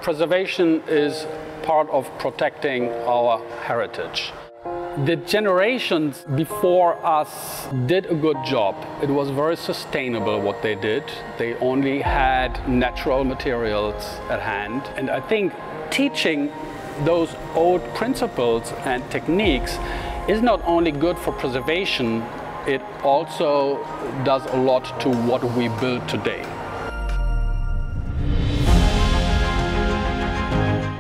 Preservation is part of protecting our heritage. The generations before us did a good job. It was very sustainable what they did. They only had natural materials at hand. And I think teaching those old principles and techniques is not only good for preservation, it also does a lot to what we build today.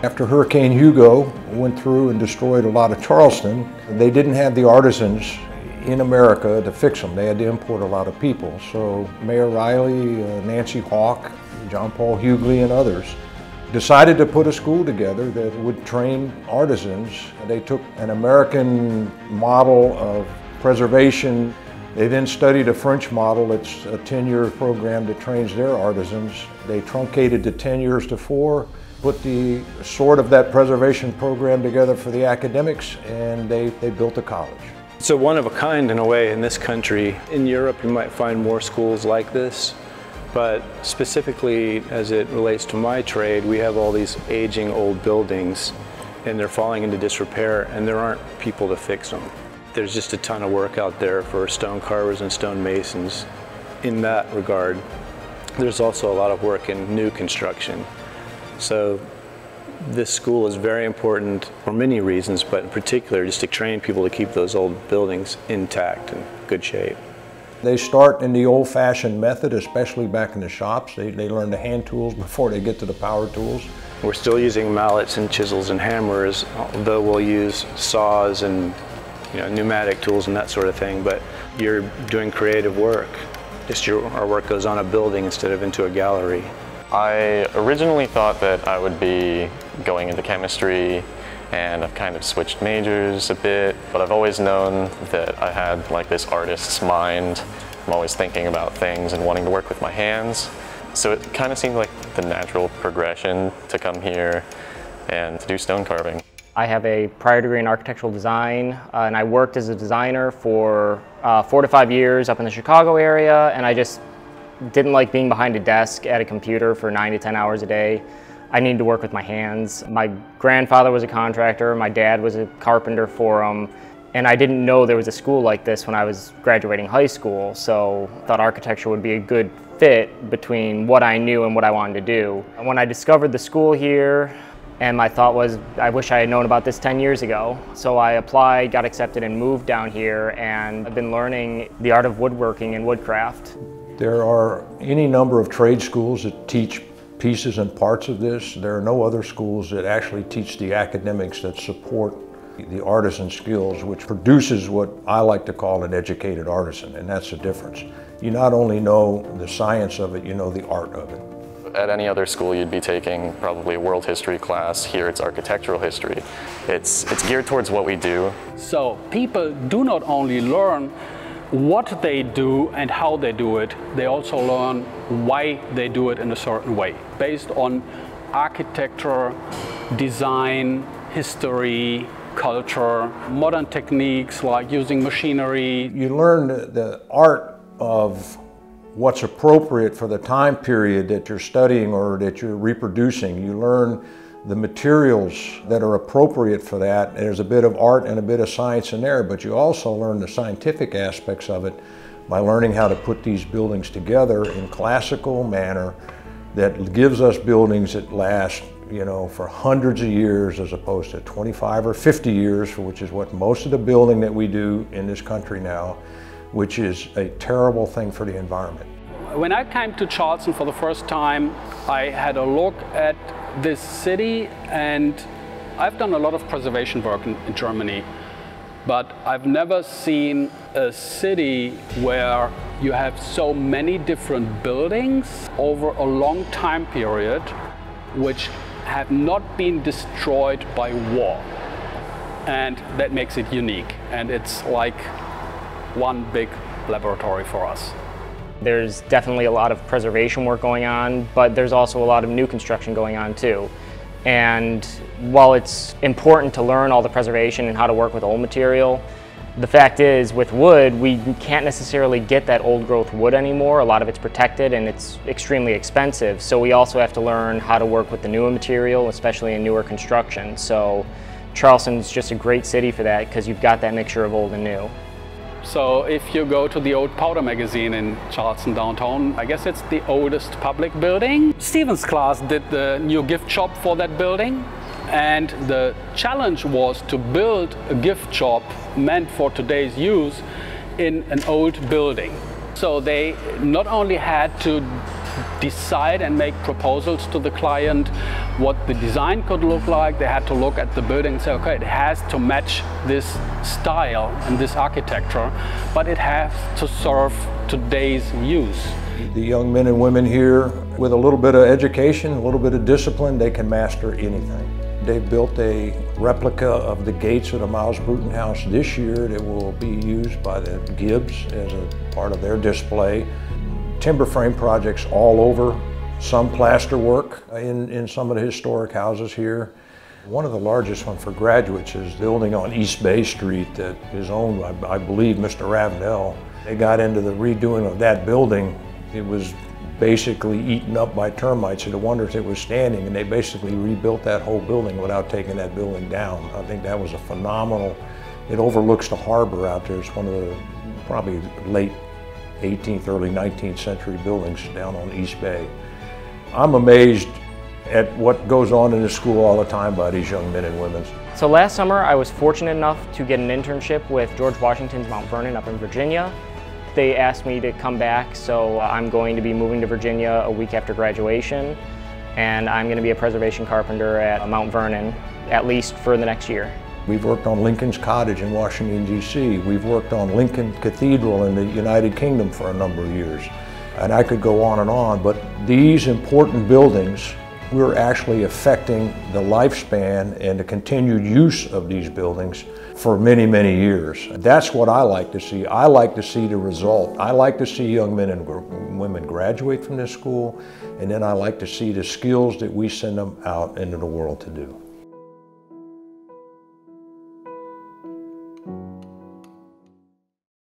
After Hurricane Hugo went through and destroyed a lot of Charleston, they didn't have the artisans in America to fix them. They had to import a lot of people. So Mayor Riley, Nancy Hawk, John Paul Hughley, and others decided to put a school together that would train artisans. They took an American model of preservation. They then studied a French model. It's a 10-year program that trains their artisans. They truncated the 10 years to 4. Put the sort of that preservation program together for the academics, and they built a college. So one of a kind in a way in this country. In Europe you might find more schools like this, but specifically as it relates to my trade, we have all these aging old buildings and they're falling into disrepair and there aren't people to fix them. There's just a ton of work out there for stone carvers and stone masons in that regard. There's also a lot of work in new construction. So this school is very important for many reasons, but in particular just to train people to keep those old buildings intact and good shape. They start in the old-fashioned method, especially back in the shops. They learn the hand tools before they get to the power tools. We're still using mallets and chisels and hammers, although we'll use saws and pneumatic tools and that sort of thing, but you're doing creative work. Just our work goes on a building instead of into a gallery. I originally thought that I would be going into chemistry, and I've kind of switched majors a bit, but I've always known that I had like this artist's mind. I'm always thinking about things and wanting to work with my hands. So it kind of seemed like the natural progression to come here and to do stone carving. I have a prior degree in architectural design, and I worked as a designer for 4 to 5 years up in the Chicago area, and I just didn't like being behind a desk at a computer for 9 to 10 hours a day. I needed to work with my hands. My grandfather was a contractor, my dad was a carpenter for him, and I didn't know there was a school like this when I was graduating high school, so I thought architecture would be a good fit between what I knew and what I wanted to do. And when I discovered the school here, and my thought was, I wish I had known about this 10 years ago. So I applied, got accepted, and moved down here, and I've been learning the art of woodworking and woodcraft. There are any number of trade schools that teach pieces and parts of this. There are no other schools that actually teach the academics that support the artisan skills, which produces what I like to call an educated artisan, and that's the difference. You not only know the science of it, you know the art of it. At any other school you'd be taking probably a world history class. Here it's architectural history. It's geared towards what we do. So people do not only learn what they do and how they do it, they also learn why they do it in a certain way, based on architecture, design, history, culture, modern techniques like using machinery. You learn the art of what's appropriate for the time period that you're studying or that you're reproducing. You learn the materials that are appropriate for that. There's a bit of art and a bit of science in there, but you also learn the scientific aspects of it by learning how to put these buildings together in classical manner that gives us buildings that last, for hundreds of years as opposed to 25 or 50 years, which is what most of the building that we do in this country now, which is a terrible thing for the environment. When I came to Charleston for the first time, I had a look at this city, and I've done a lot of preservation work in Germany, but I've never seen a city where you have so many different buildings over a long time period which have not been destroyed by war. And that makes it unique, and it's like one big laboratory for us. There's definitely a lot of preservation work going on, but there's also a lot of new construction going on too. And while it's important to learn all the preservation and how to work with old material, The fact is, with wood, we can't necessarily get that old growth wood anymore. A lot of it's protected and it's extremely expensive. So we also have to learn how to work with the newer material, especially in newer construction. So Charleston's just a great city for that because you've got that mixture of old and new. So if you go to the old Powder magazine in Charleston downtown, I guess it's the oldest public building. Stephen's class did the new gift shop for that building. And the challenge was to build a gift shop meant for today's use in an old building. So they not only had to decide and make proposals to the client what the design could look like, they had to look at the building and say, okay, it has to match this style and this architecture, but it has to serve today's use. The young men and women here, with a little bit of education, a little bit of discipline, they can master anything. They've built a replica of the gates of the Miles Bruton House this year that will be used by the Gibbs as a part of their display. Timber frame projects all over, some plaster work in some of the historic houses here. One of the largest ones for graduates is the building on East Bay Street that is owned by, I believe, Mr. Ravenel. They got into the redoing of that building. It was basically eaten up by termites, and the wonders it was standing, and they basically rebuilt that whole building without taking that building down. I think that was a phenomenal, it overlooks the harbor out there. It's one of the probably late 18th, early 19th century buildings down on East Bay. I'm amazed at what goes on in the school all the time by these young men and women. So last summer I was fortunate enough to get an internship with George Washington's Mount Vernon up in Virginia. They asked me to come back, so I'm going to be moving to Virginia a week after graduation, and I'm going to be a preservation carpenter at Mount Vernon, at least for the next year. We've worked on Lincoln's Cottage in Washington, D.C. We've worked on Lincoln Cathedral in the United Kingdom for a number of years. And I could go on, but these important buildings, we're actually affecting the lifespan and the continued use of these buildings for many, many years. That's what I like to see. I like to see the result. I like to see young men and women graduate from this school, and then I like to see the skills that we send them out into the world to do.